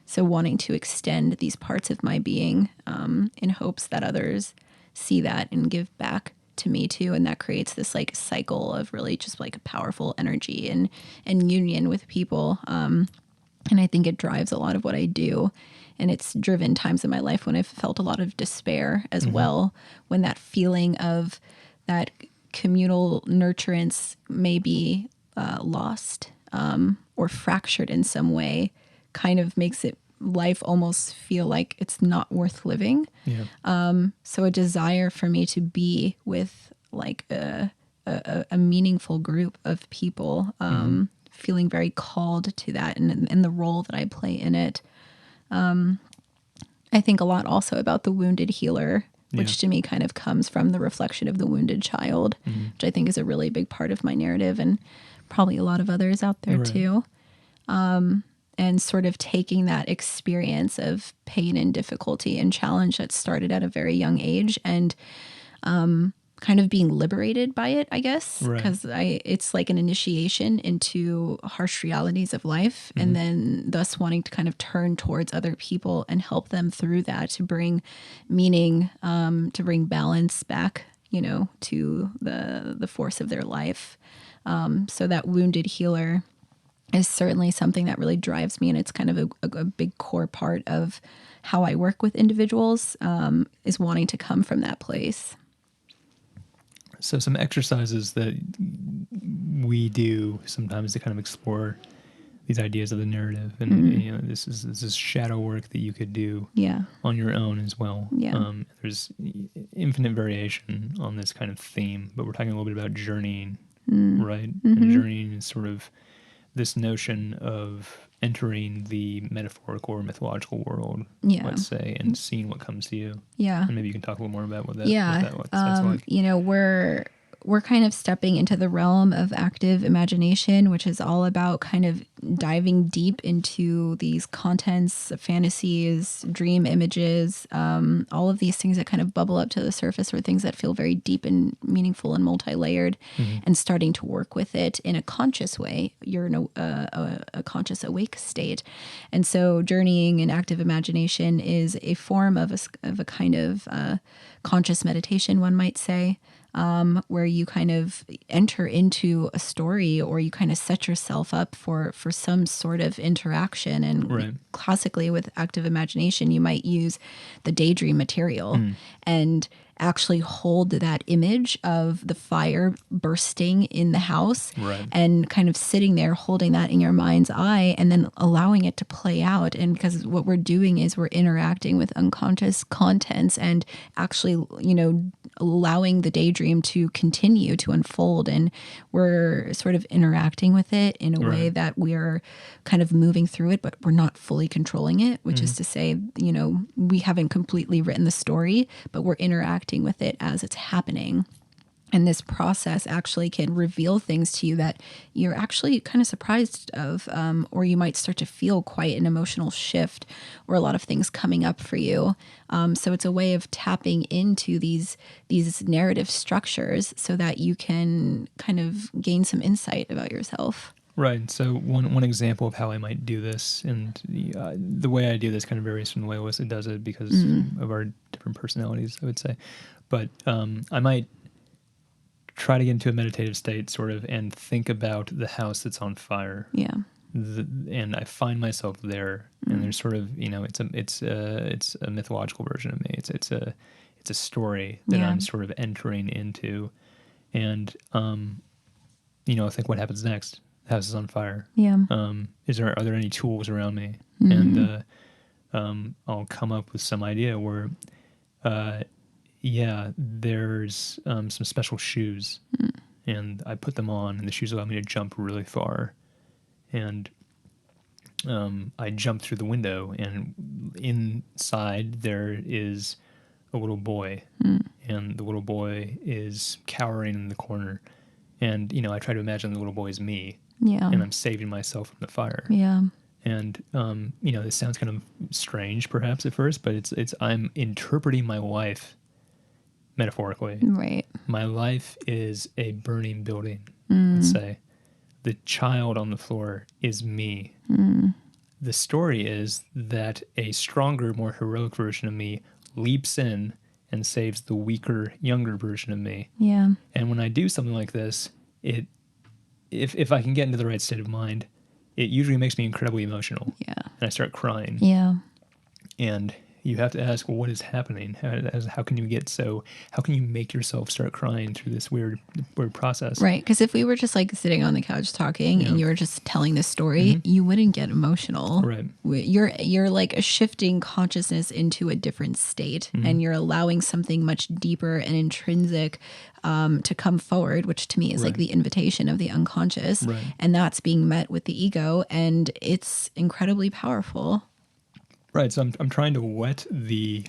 Speaker 2: So wanting to extend these parts of my being in hopes that others see that and give back to me too. And that creates this like cycle of really just like a powerful energy and union with people. And I think it drives a lot of what I do. And it's driven times in my life when I've felt a lot of despair as well, when that feeling of that communal nurturance may be lost or fractured in some way, kind of makes life almost feel like it's not worth living.
Speaker 1: Yeah.
Speaker 2: So a desire for me to be with like a meaningful group of people, feeling very called to that and the role that I play in it. I think a lot also about the wounded healer, which to me kind of comes from the reflection of the wounded child, which I think is a really big part of my narrative, and probably a lot of others out there too. And sort of taking that experience of pain and difficulty and challenge that started at a very young age and kind of being liberated by it, I guess, because it's like an initiation into harsh realities of life, and then thus wanting to kind of turn towards other people and help them through that, to bring meaning, to bring balance back, to the force of their life. So that wounded healer is certainly something that really drives me, and it's kind of a big core part of how I work with individuals, is wanting to come from that place.
Speaker 1: So some exercises that we do sometimes to kind of explore these ideas of the narrative, and this is shadow work that you could do on your own as well. There's infinite variation on this kind of theme, but we're talking a little bit about journeying, right? And journeying is sort of this notion of entering the metaphorical or mythological world, let's say, and seeing what comes to you. And maybe you can talk a little more about what that's like.
Speaker 2: We're kind of stepping into the realm of active imagination, which is all about kind of diving deep into these contents, fantasies, dream images, all of these things that kind of bubble up to the surface, or things that feel very deep and meaningful and multi-layered, and starting to work with it in a conscious way. You're in a conscious awake state. And so journeying and active imagination is a form of a kind of conscious meditation, one might say, where you kind of enter into a story, or you kind of set yourself up for some sort of interaction. And classically with active imagination, you might use the daydream material and actually hold that image of the fire bursting in the house, and kind of sitting there holding that in your mind's eye, and then allowing it to play out. And because what we're doing is we're interacting with unconscious contents, and actually, allowing the daydream to continue to unfold, and we're sort of interacting with it in a way that we're kind of moving through it, but we're not fully controlling it, which is to say, we haven't completely written the story, but we're interacting with it as it's happening. And this process actually can reveal things to you that you're actually kind of surprised of, or you might start to feel quite an emotional shift, or a lot of things coming up for you. So it's a way of tapping into these narrative structures so that you can kind of gain some insight about yourself.
Speaker 1: Right. So one example of how I might do this, and the way I do this kind of varies from the way Alyssa does it because of our different personalities, I would say. But I might try to get into a meditative state, sort of, and think about the house that's on fire.
Speaker 2: Yeah.
Speaker 1: And I find myself there, and there's sort of, it's a mythological version of me. It's a story that I'm sort of entering into, and I think, what happens next? The house is on fire.
Speaker 2: Yeah.
Speaker 1: Are there any tools around me? And I'll come up with some idea where, there's some special shoes, and I put them on, and the shoes allow me to jump really far. And I jump through the window, and inside there is a little boy, and the little boy is cowering in the corner. And, I try to imagine the little boy is me.
Speaker 2: Yeah.
Speaker 1: And I'm saving myself from the fire.
Speaker 2: Yeah.
Speaker 1: And, this sounds kind of strange perhaps at first, but it's I'm interpreting my life metaphorically.
Speaker 2: Right.
Speaker 1: My life is a burning building, let's say. The child on the floor is me. The story is that a stronger, more heroic version of me leaps in and saves the weaker, younger version of me.
Speaker 2: Yeah.
Speaker 1: And when I do something like this, if I can get into the right state of mind, it usually makes me incredibly emotional.
Speaker 2: Yeah.
Speaker 1: And I start crying.
Speaker 2: Yeah.
Speaker 1: And you have to ask, well, what is happening? How can you make yourself start crying through this weird process?
Speaker 2: Right. Because if we were just like sitting on the couch talking and you were just telling the story, you wouldn't get emotional.
Speaker 1: Right.
Speaker 2: You're like shifting consciousness into a different state, and you're allowing something much deeper and intrinsic to come forward, which to me is like the invitation of the unconscious.
Speaker 1: Right.
Speaker 2: And that's being met with the ego, and it's incredibly powerful.
Speaker 1: Right, so I'm trying to let the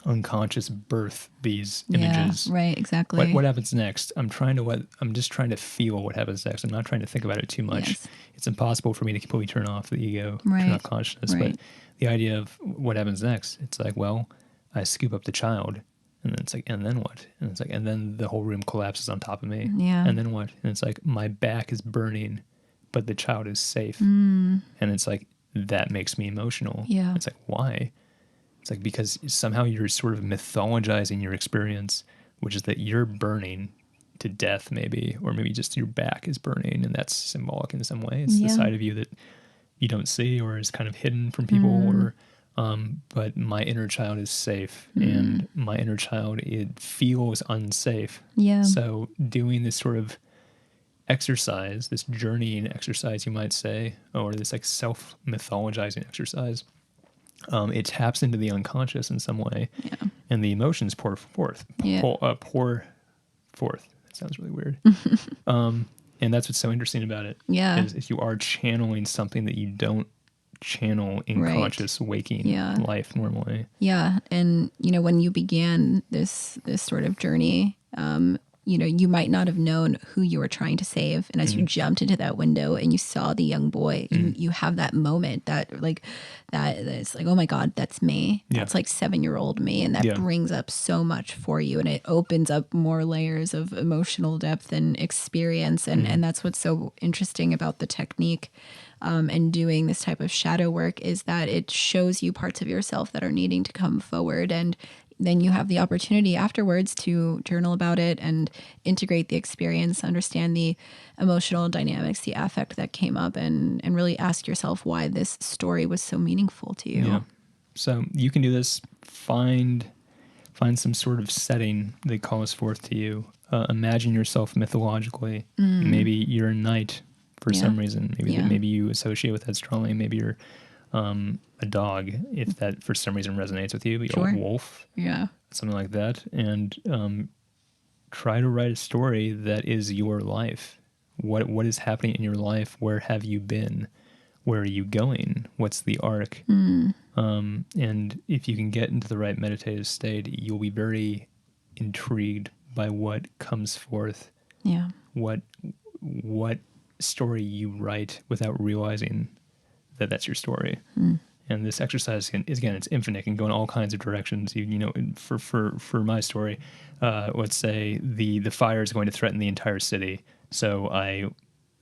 Speaker 1: unconscious birth these images.
Speaker 2: Yeah, right, exactly.
Speaker 1: What happens next? I'm just trying to feel what happens next. I'm not trying to think about it too much.
Speaker 2: Yes.
Speaker 1: It's impossible for me to completely turn off the ego, turn off consciousness.
Speaker 2: Right.
Speaker 1: But the idea of what happens next, it's like, well, I scoop up the child, and then it's like, and then what? And it's like, and then the whole room collapses on top of me.
Speaker 2: Yeah.
Speaker 1: And then what? And it's like, my back is burning, but the child is safe. And it's like, that makes me emotional.
Speaker 2: Yeah.
Speaker 1: It's like, why? It's like, because somehow you're sort of mythologizing your experience, which is that you're burning to death maybe, or maybe just your back is burning, and that's symbolic in some way. It's the side of you that you don't see, or is kind of hidden from people, or but my inner child is safe, and my inner child, it feels unsafe.
Speaker 2: Yeah.
Speaker 1: So doing this sort of exercise, this journeying exercise, you might say, or this like self-mythologizing exercise, it taps into the unconscious in some way, and the emotions pour forth. Pour forth. That sounds really weird. And that's what's so interesting about it.
Speaker 2: Yeah,
Speaker 1: is you are channeling something that you don't channel in conscious waking life normally.
Speaker 2: Yeah, and when you began this sort of journey, you know, you might not have known who you were trying to save. And as you jumped into that window and you saw the young boy, you have that moment that like, that it's like, oh my God, that's me. That's like 7-year-old me. And that brings up so much for you. And it opens up more layers of emotional depth and experience. And that's what's so interesting about the technique and doing this type of shadow work, is that it shows you parts of yourself that are needing to come forward. And then you have the opportunity afterwards to journal about it and integrate the experience, understand the emotional dynamics, the affect that came up, and really ask yourself why this story was so meaningful to you.
Speaker 1: Yeah. So you can do this. Find some sort of setting that calls forth to you. Imagine yourself mythologically. Maybe you're a knight for some reason. Maybe you associate with that strongly. Maybe you're a dog, if that for some reason resonates with you, but you're a wolf. Yeah. Something like that. And try to write a story that is your life. What is happening in your life? Where have you been? Where are you going? What's the arc? And if you can get into the right meditative state, you'll be very intrigued by what comes forth. Yeah. What story you write without realizing that that's your story. And this exercise is, again, it's infinite. It can go in all kinds of directions. You know, for my story, let's say the fire is going to threaten the entire city. So I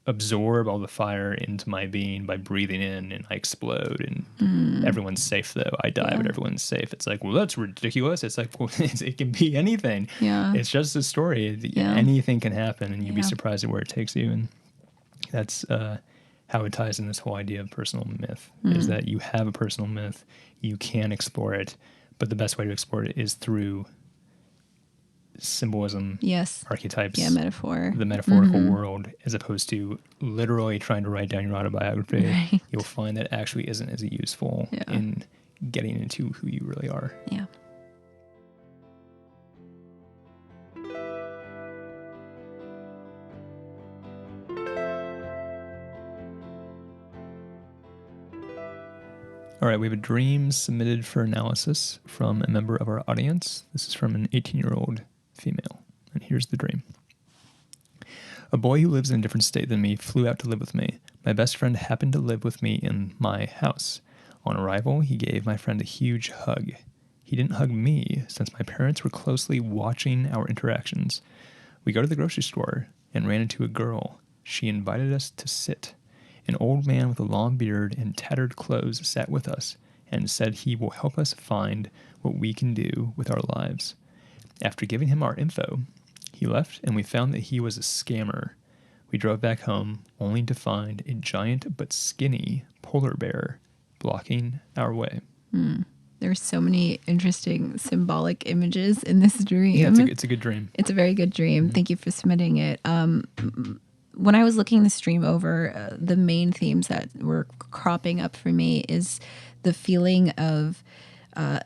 Speaker 1: absorb all the fire into my being by breathing in, and I explode, and everyone's safe though. I die, but everyone's safe. It's like, well, that's ridiculous. It's like, well, it can be anything. Yeah. It's just a story. Anything can happen, and you'd be surprised at where it takes you. And that's how it ties in this whole idea of personal myth, is that you have a personal myth, you can explore it, but the best way to explore it is through symbolism, archetypes, metaphor, the metaphorical world, as opposed to literally trying to write down your autobiography. Right. You'll find that actually isn't as useful in getting into who you really are. Yeah. All right, we have a dream submitted for analysis from a member of our audience. This is from an 18-year-old female, and here's the dream. A boy who lives in a different state than me flew out to live with me. My best friend happened to live with me in my house. On arrival, he gave my friend a huge hug. He didn't hug me, since my parents were closely watching our interactions. We go to the grocery store and ran into a girl. She invited us to sit. An old man with a long beard and tattered clothes sat with us and said he will help us find what we can do with our lives. After giving him our info, he left, and we found that he was a scammer. We drove back home only to find a giant but skinny polar bear blocking our way.
Speaker 2: There's so many interesting symbolic images in this dream.
Speaker 1: Yeah, it's a good dream.
Speaker 2: It's a very good dream. Thank you for submitting it. When I was looking the stream over, the main themes that were cropping up for me is the feeling of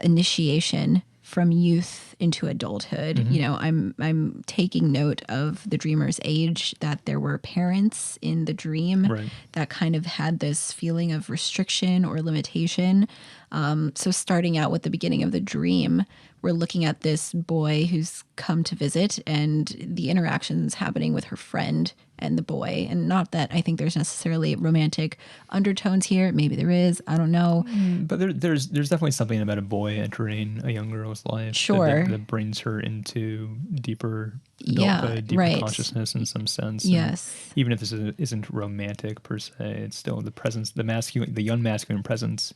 Speaker 2: initiation from youth into adulthood. You know, I'm taking note of the dreamer's age, that there were parents in the dream that kind of had this feeling of restriction or limitation. So starting out with the beginning of the dream, we're looking at this boy who's come to visit and the interactions happening with her friend and the boy. And not that I think there's necessarily romantic undertones here. Maybe there is. I don't know.
Speaker 1: But there's definitely something about a boy entering a young girl's life that brings her into deeper adulthood, deeper consciousness in some sense.
Speaker 2: Yes.
Speaker 1: And even if this isn't romantic per se, it's still the presence, the young masculine presence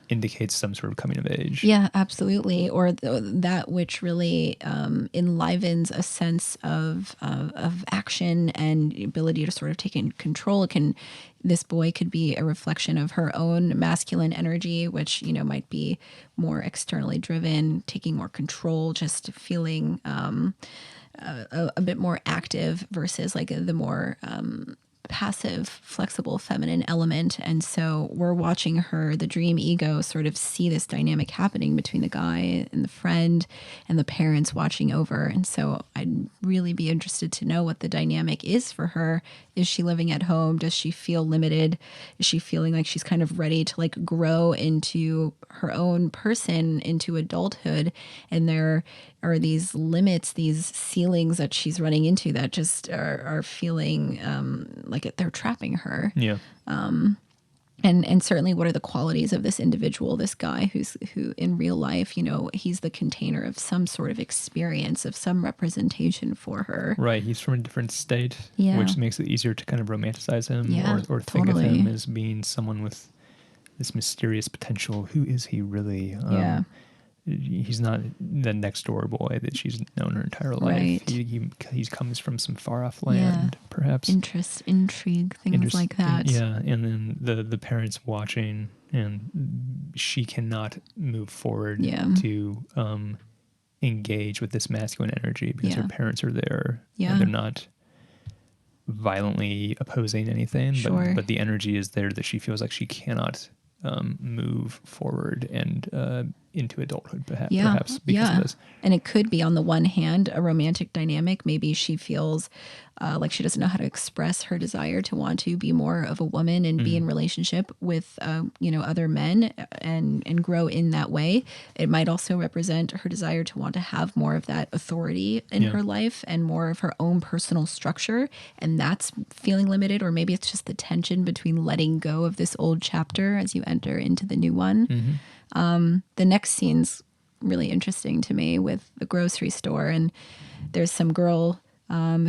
Speaker 1: indicates some sort of coming of age.
Speaker 2: Yeah, absolutely. Or that which really enlivens a sense of action and ability to sort of take in control. This boy could be a reflection of her own masculine energy, which, you know, might be more externally driven, taking more control, just feeling a bit more active versus like the more passive, flexible, feminine element. And so we're watching her, the dream ego, sort of see this dynamic happening between the guy and the friend and the parents watching over. And so I'd really be interested to know what the dynamic is for her. Is she living at home? Does she feel limited? Is she feeling like she's kind of ready to like grow into her own person, into adulthood? And there are these limits, these ceilings that she's running into that just are feeling like they're trapping her.
Speaker 1: Yeah.
Speaker 2: And certainly, what are the qualities of this individual, this guy who in real life, you know, he's the container of some sort of experience, of some representation for her.
Speaker 1: Right. He's from a different state,
Speaker 2: Yeah.
Speaker 1: which makes it easier to kind of romanticize him or think
Speaker 2: totally.
Speaker 1: of him as being someone with this mysterious potential. Who is he really?
Speaker 2: Yeah.
Speaker 1: He's not the next door boy that she's known her entire life.
Speaker 2: Right.
Speaker 1: He comes from some far off land, perhaps.
Speaker 2: Interest, intrigue, things like that.
Speaker 1: Yeah, and then the parents watching, and she cannot move forward to engage with this masculine energy because her parents are there.
Speaker 2: Yeah.
Speaker 1: And they're not violently opposing anything, but the energy is there that she feels like she cannot move forward and into adulthood, perhaps because of this.
Speaker 2: And it could be, on the one hand, a romantic dynamic. Maybe she feels like she doesn't know how to express her desire to want to be more of a woman and be in relationship with other men and grow in that way. It might also represent her desire to want to have more of that authority in her life and more of her own personal structure, and that's feeling limited. Or maybe it's just the tension between letting go of this old chapter as you enter into the new one. The next scene's really interesting to me, with the grocery store, and there's some girl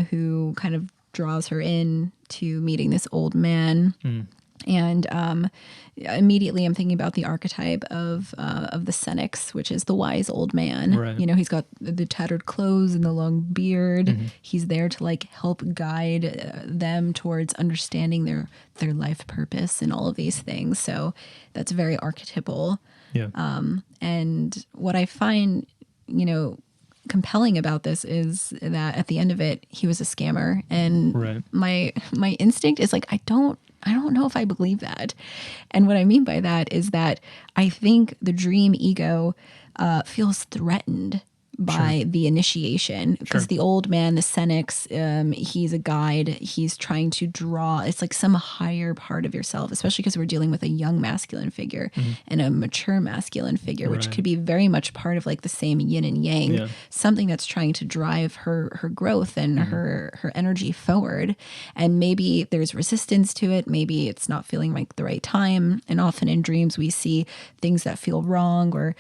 Speaker 2: who kind of draws her in to meeting this old man. And immediately I'm thinking about the archetype of the Senex, which is the wise old man.
Speaker 1: Right.
Speaker 2: You know, he's got the tattered clothes and the long beard. He's there to like help guide them towards understanding their life purpose and all of these things. So that's very archetypal.
Speaker 1: Yeah.
Speaker 2: And what I find, compelling about this is that at the end of it, he was a scammer. And my instinct is like, I don't know if I believe that. And what I mean by that is that I think the dream ego feels threatened by the initiation, because the old man, the Senex, he's a guide. He's trying to draw. It's like some higher part of yourself, especially because we're dealing with a young masculine figure and a mature masculine figure, which could be very much part of like the same yin and yang, something that's trying to drive her growth and her energy forward. And maybe there's resistance to it. Maybe it's not feeling like the right time. And often in dreams, we see things that feel wrong or,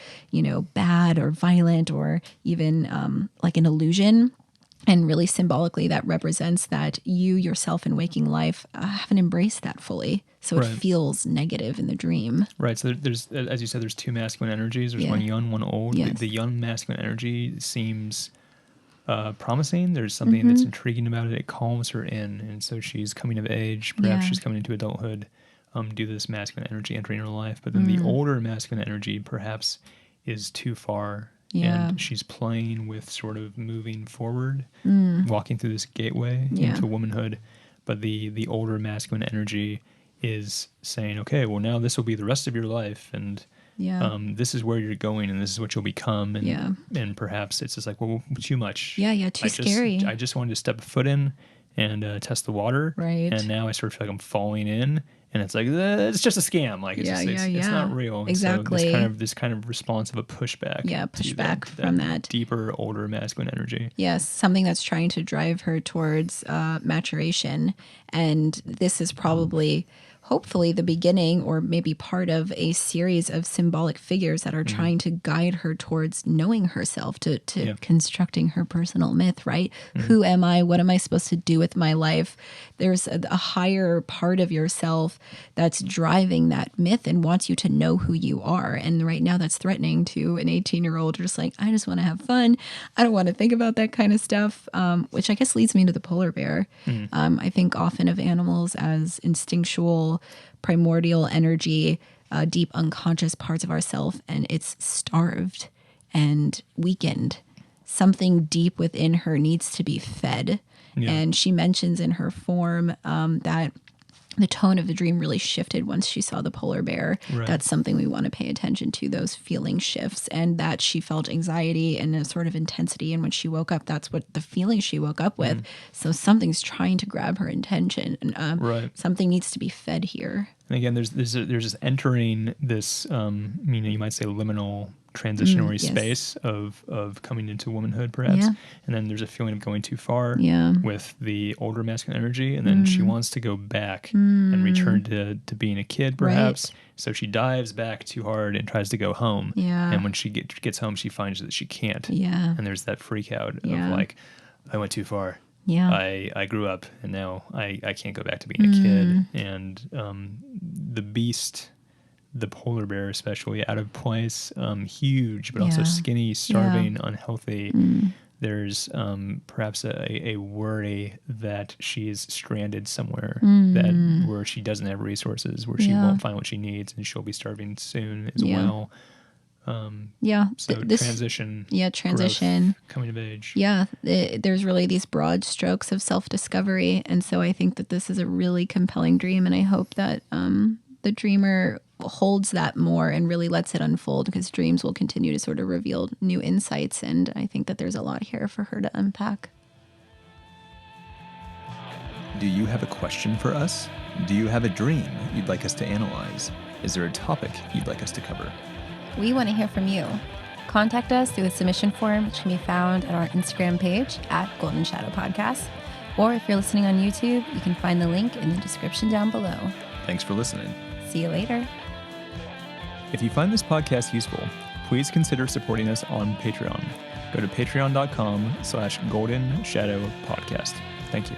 Speaker 2: bad or violent, or even like an illusion. And really symbolically, that represents that you yourself in waking life haven't embraced that fully. So it feels negative in the dream. Right.
Speaker 1: So there's, as you said, there's two masculine energies. There's one young, one old.
Speaker 2: Yes.
Speaker 1: The young masculine energy seems promising. There's something that's intriguing about it. It calms her in. And so she's coming of age. Perhaps she's coming into adulthood due to this masculine energy entering her life. But then the older masculine energy perhaps is too far. Yeah. And she's playing with sort of moving forward, walking through this gateway into womanhood. But the older masculine energy is saying, okay, well, now this will be the rest of your life. And this is where you're going, and this is what you'll become. And perhaps it's just like, well, too much.
Speaker 2: Yeah, too scary.
Speaker 1: I just wanted to step a foot in and test the water. Right. And now I sort of feel like I'm falling in. And it's like, it's just a scam. Like, it's not real. And
Speaker 2: exactly.
Speaker 1: So this kind of response of a pushback.
Speaker 2: Yeah, pushback from that
Speaker 1: deeper, older masculine energy.
Speaker 2: Yes, something that's trying to drive her towards maturation. And this is probably, hopefully, the beginning or maybe part of a series of symbolic figures that are trying to guide her towards knowing herself, to constructing her personal myth, right? Who am I? What am I supposed to do with my life? There's a higher part of yourself that's driving that myth and wants you to know who you are. And right now that's threatening to an 18-year-old just like, I just want to have fun. I don't want to think about that kind of stuff, which I guess leads me to the polar bear. I think often of animals as instinctual, primordial energy, deep unconscious parts of ourself, and it's starved and weakened. Something deep within her needs to be fed. And she mentions in her form that the tone of the dream really shifted once she saw the polar bear.
Speaker 1: Right.
Speaker 2: That's something we want to pay attention to, those feeling shifts, and that she felt anxiety and a sort of intensity. And when she woke up, that's what the feeling she woke up with. So something's trying to grab her attention, and
Speaker 1: Right.
Speaker 2: something needs to be fed here.
Speaker 1: And again, there's this entering this, you might say, liminal transitionary
Speaker 2: yes.
Speaker 1: space of coming into womanhood, perhaps.
Speaker 2: Yeah.
Speaker 1: And then there's a feeling of going too far
Speaker 2: Yeah.
Speaker 1: with the older masculine energy. And then she wants to go back and return to being a kid, perhaps.
Speaker 2: Right.
Speaker 1: So she dives back too hard and tries to go home.
Speaker 2: Yeah.
Speaker 1: And when she gets home, she finds that she can't.
Speaker 2: Yeah.
Speaker 1: And there's that freak out
Speaker 2: Yeah.
Speaker 1: of like, I went too far.
Speaker 2: Yeah.
Speaker 1: I grew up and now I can't go back to being a kid. And the beast, the polar bear especially, out of place, huge, but also
Speaker 2: Yeah.
Speaker 1: skinny, starving, unhealthy. There's perhaps a worry that she's stranded somewhere that where she doesn't have resources, where she
Speaker 2: Yeah.
Speaker 1: won't find what she needs, and she'll be starving soon as
Speaker 2: Yeah.
Speaker 1: well.
Speaker 2: Yeah.
Speaker 1: So
Speaker 2: This
Speaker 1: transition.
Speaker 2: Yeah, transition.
Speaker 1: Growth, coming of age.
Speaker 2: Yeah, there's really these broad strokes of self-discovery. And so I think that this is a really compelling dream. And I hope that the dreamer holds that more and really lets it unfold, because dreams will continue to sort of reveal new insights. And I think that there's a lot here for her to unpack.
Speaker 1: Do you have a question for us? Do you have a dream you'd like us to analyze? Is there a topic you'd like us to cover?
Speaker 3: We want to hear from you. Contact us through the submission form, which can be found at our Instagram page at Golden Shadow Podcast. Or if you're listening on YouTube, you can find the link in the description down below.
Speaker 1: Thanks for listening.
Speaker 3: See you later.
Speaker 1: If you find this podcast useful, please consider supporting us on Patreon. Go to patreon.com/Golden Shadow Podcast. Thank you.